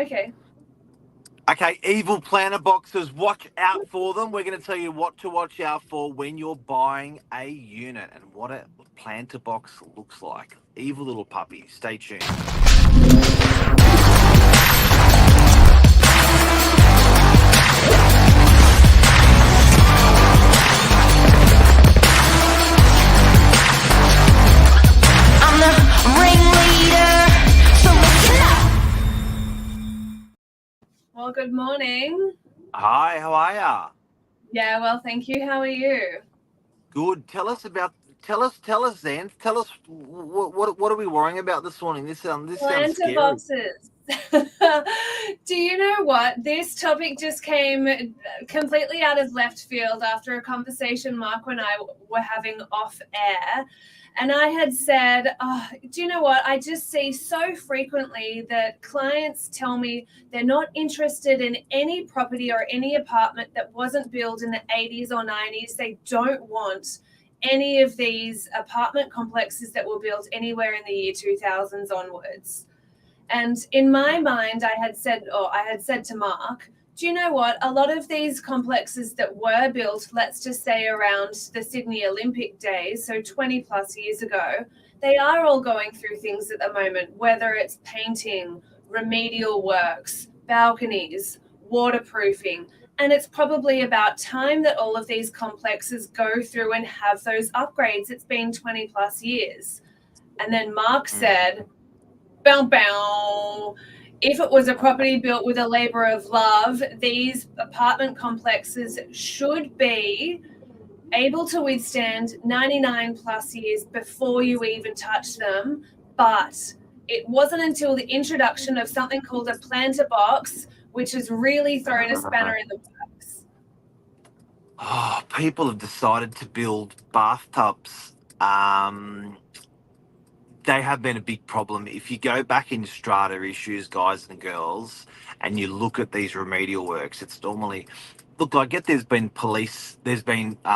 Okay. Okay, evil planter boxes, watch out for them. We're going to tell you what to watch out for when you're buying a unit and what a planter box looks like. Evil little puppies. Stay tuned. I'm the ringleader, so listen up. Well, good morning. Hi, how are ya? Yeah, well, thank you. How are you? Good. Tell us, Zan. Tell us what are we worrying about this morning? This sounds Planter scary. boxes. Do you know what? This topic just came completely out of left field after a conversation Mark and I were having off air. And I had said, oh, do you know what? I just see so frequently that clients tell me they're not interested in any property or any apartment that wasn't built in the 80s or 90s. They don't want any of these apartment complexes that were built anywhere in the year 2000s onwards. And in my mind, I had said to Mark, do you know what? A lot of these complexes that were built, let's just say around the Sydney Olympic days, so 20 plus years ago, they are all going through things at the moment, whether it's painting, remedial works, balconies, waterproofing. And it's probably about time that all of these complexes go through and have those upgrades. It's been 20 plus years. And then Mark said, bow bow. If it was a property built with a labor of love, these apartment complexes should be able to withstand 99 plus years before you even touch them. But it wasn't until the introduction of something called a planter box, which has really thrown a spanner in the works. Oh, people have decided to build bathtubs. They have been a big problem. If you go back in strata issues, guys and girls, and you look at these remedial works, it's normally look. I get there's been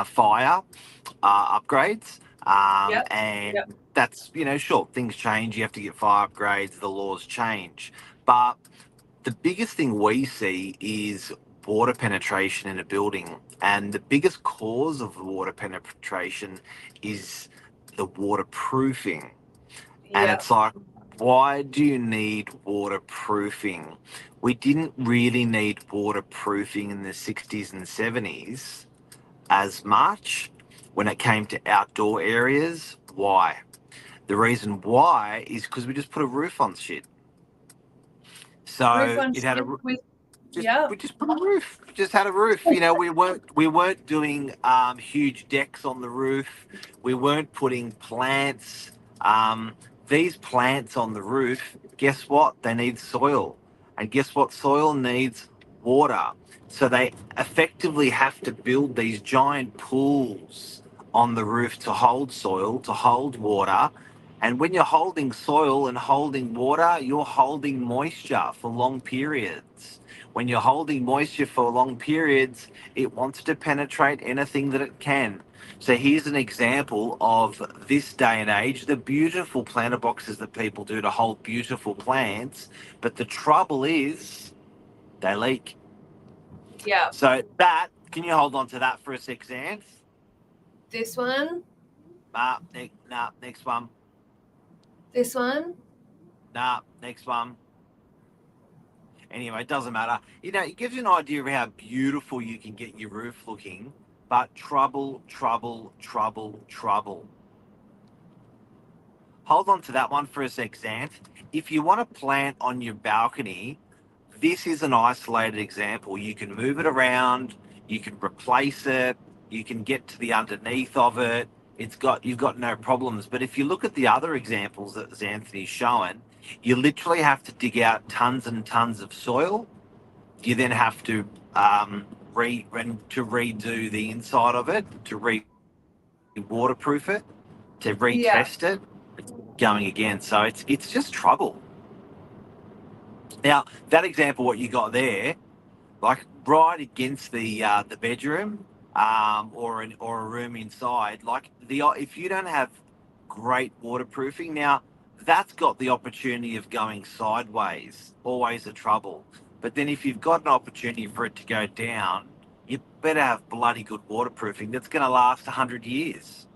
fire upgrades, Yep. and Yep. that's sure things change. You have to get fire upgrades. The laws change, but the biggest thing we see is water penetration in a building, and the biggest cause of water penetration is the waterproofing. And Yep. it's like, why do you need waterproofing? We didn't really need waterproofing in the 60s and 70s as much when it came to outdoor areas. Why? The reason why is because we just put a roof on shit. Roof So on it had a ship with, just yeah. we just put a roof. Just had a roof. We weren't doing huge decks on the roof. We weren't putting plants. Um, these plants on the roof, guess what? They need soil, and guess what? Soil needs water. So they effectively have to build these giant pools on the roof to hold soil, to hold water. And when you're holding soil and holding water, you're holding moisture for long periods. When you're holding moisture for long periods, it wants to penetrate anything that it can. So here's an example of this day and age, the beautiful planter boxes that people do to hold beautiful plants. But the trouble is they leak. Yeah. So that, can you hold on to that for a sec, Xanth? This one, Next one. this one. Next one. Anyway, it doesn't matter. It gives you an idea of how beautiful you can get your roof looking, but trouble, trouble, trouble, trouble. Hold on to that one for a sec, Xanth. If you want to plant on your balcony, this is an isolated example. You can move it around, you can replace it, you can get to the underneath of it. You've got no problems. But if you look at the other examples that Zanthony's showing, you literally have to dig out tons and tons of soil. You then have to redo the inside of it, to waterproof it, to Yeah. retest it, going again. So it's just trouble. Now that example, what you got there, like right against the bedroom, or a room inside, like the if you don't have great waterproofing, now that's got the opportunity of going sideways, always a trouble. But then if you've got an opportunity for it to go down, you better have bloody good waterproofing that's going to last 100 years.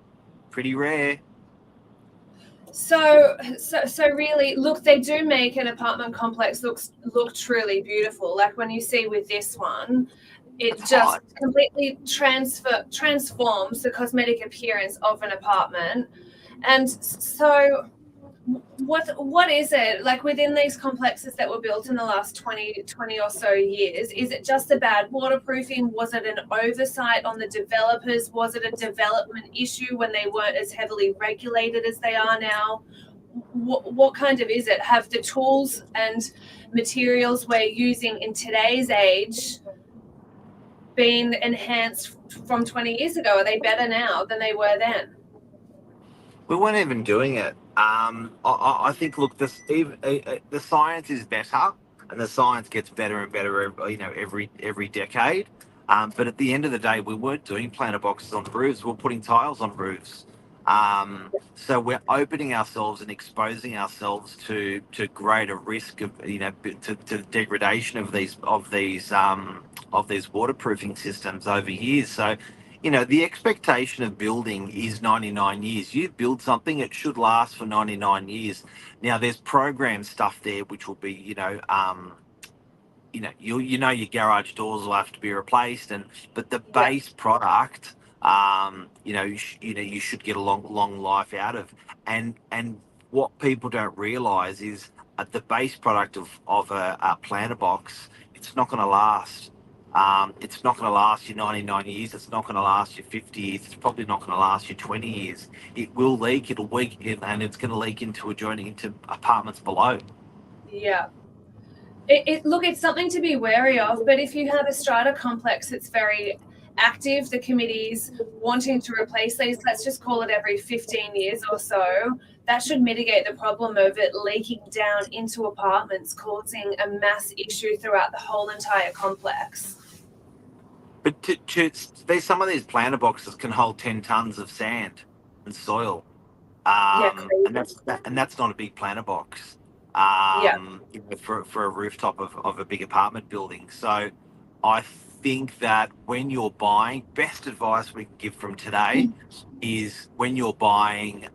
Pretty rare. So really, look, they do make an apartment complex look truly beautiful. Like when you see with this one, it That's just hot. completely transforms the cosmetic appearance of an apartment. And so what is it like within these complexes that were built in the last 20 or so years? Is it just a bad waterproofing? Was it an oversight on the developers? Was it a development issue when they weren't as heavily regulated as they are now? What kind of is it? Have the tools and materials we're using in today's age been enhanced from 20 years ago? Are they better now than they were then? We weren't even doing it. I think, look, the science is better, and the science gets better and better, every decade. But at the end of the day, we weren't doing planter boxes on roofs. We're putting tiles on roofs. So we're opening ourselves and exposing ourselves to greater risk of, to degradation of these waterproofing systems over years. So, the expectation of building is 99 years. You build something, it should last for 99 years. Now, there's program stuff there, which will be, your garage doors will have to be replaced, but the Yeah. base product, you should get a long life out of. And what people don't realise is the base product of a planter box, it's not going to last. It's not going to last you 99 years. It's not going to last you 50 years. It's probably not going to last you 20 years. It will leak. It'll leak, and it's going to leak into adjoining into apartments below. Yeah. Look, it's something to be wary of, but if you have a strata complex that's very active, the committee's wanting to replace these, let's just call it every 15 years or so, that should mitigate the problem of it leaking down into apartments, causing a mass issue throughout the whole entire complex. But there's some of these planter boxes can hold 10 tons of sand and soil, Yeah, and that's not a big planter box, yeah, for a rooftop of a big apartment building. So I think that when you're buying, best advice we can give from today is when you're buying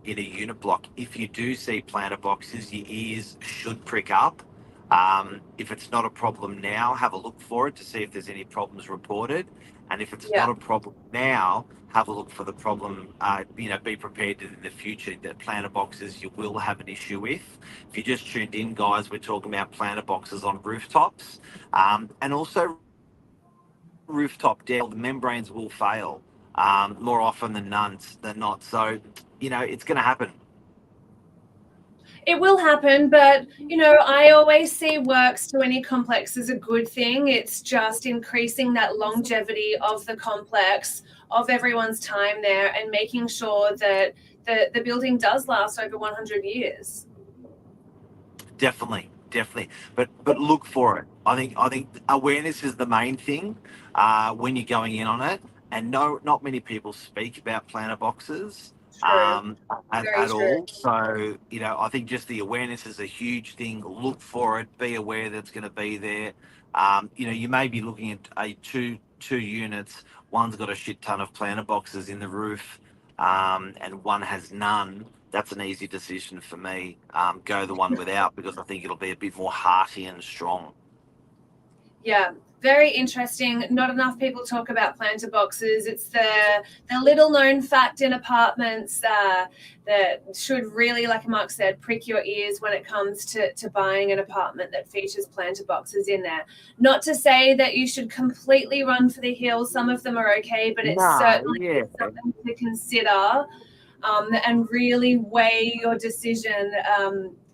in a unit block, if you do see planter boxes, your ears should prick up. If it's not a problem now, have a look for it to see if there's any problems reported. And if it's yeah. not a problem now, have a look for the problem. Be prepared that in the future that planter boxes you will have an issue with. If you just tuned in, guys, we're talking about planter boxes on rooftops, and also rooftop deck. The membranes will fail more often than not. So it's going to happen. It will happen, but I always see works to any complex as a good thing. It's just increasing that longevity of the complex, of everyone's time there, and making sure that the building does last over 100 years. Definitely. But look for it. I think awareness is the main thing when you're going in on it, and not many people speak about planter boxes True. Very at true. all. So I think just the awareness is a huge thing. Look for it. Be aware that it's going to be there. You may be looking at a two units. One's got a shit ton of planter boxes in the roof, and one has none. That's an easy decision for me. Go the one without, because I think it'll be a bit more hearty and strong. Yeah, very interesting. Not enough people talk about planter boxes. It's the little known fact in apartments that should really, like Mark said, prick your ears when it comes to buying an apartment that features planter boxes in there. Not to say that you should completely run for the hills. Some of them are okay, but it's certainly something to consider. And really weigh your decision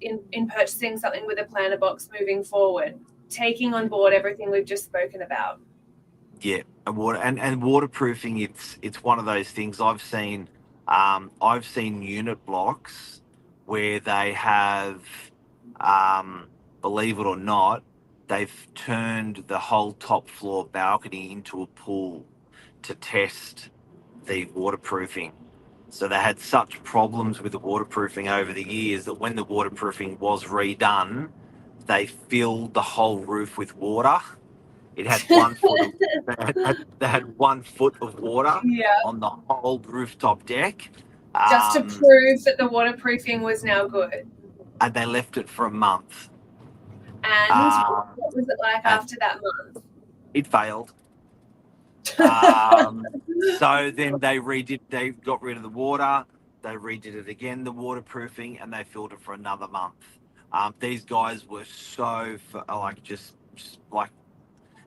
in purchasing something with a planter box moving forward, taking on board everything we've just spoken about. Yeah, and waterproofing. It's one of those things I've seen. I've seen unit blocks where they have, believe it or not, they've turned the whole top floor balcony into a pool to test the waterproofing. So they had such problems with the waterproofing over the years that when the waterproofing was redone, they filled the whole roof with water. It had 1 foot of they had 1 foot of water Yeah, on the whole rooftop deck. just to prove that the waterproofing was now good. And they left it for a month. And what was it like and after that month? it failed. So then they got rid of the water, they redid it again, the waterproofing, and they filled it for another month. These guys were so just like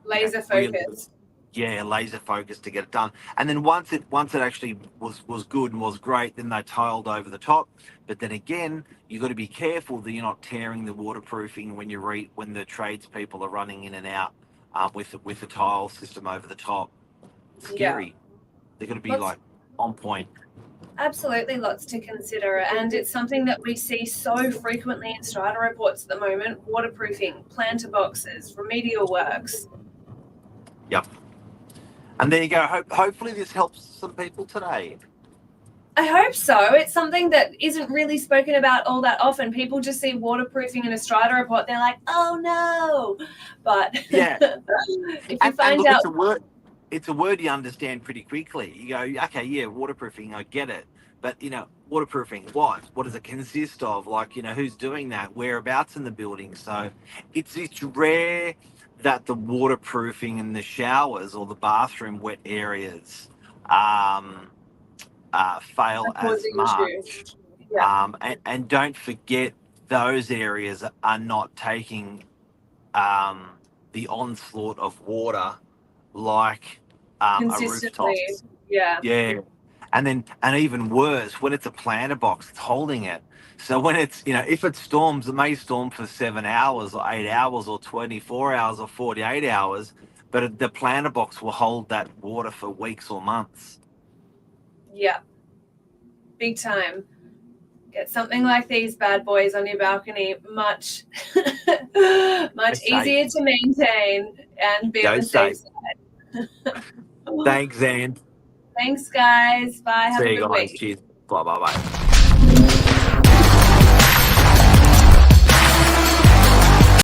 Laser really, focused. laser focused to get it done. And then once it actually was good and was great, then they tiled over the top. But then again, you got to be careful that you're not tearing the waterproofing when when the tradespeople are running in and out with the tile system over the top. It's scary. Yeah. They're going to be on point. Absolutely, lots to consider, and it's something that we see so frequently in strata reports at the moment: waterproofing, planter boxes, remedial works. Yep. And there you go. Hopefully this helps some people today. I hope so. It's something that isn't really spoken about all that often. People just see waterproofing in a strata report, they're like, oh no. But yeah, if you find out, it's a word you understand pretty quickly. You go, okay, yeah, waterproofing, I get it. But, waterproofing, what? What does it consist of? Who's doing that? Whereabouts in the building? So it's rare that the waterproofing in the showers or the bathroom wet areas fail as much. Yeah. And don't forget, those areas are not taking the onslaught of water like a rooftop. Yeah. And even worse, when it's a planter box, it's holding it. So when it's, if it storms, it may storm for 7 hours or 8 hours or 24 hours or 48 hours, but the planter box will hold that water for weeks or months. Yeah. Big time. Get something like these bad boys on your balcony, much easier to maintain and be on the safe side. Thanks, Zan. Thanks, guys. Bye. Have a good week. Cheers. Bye.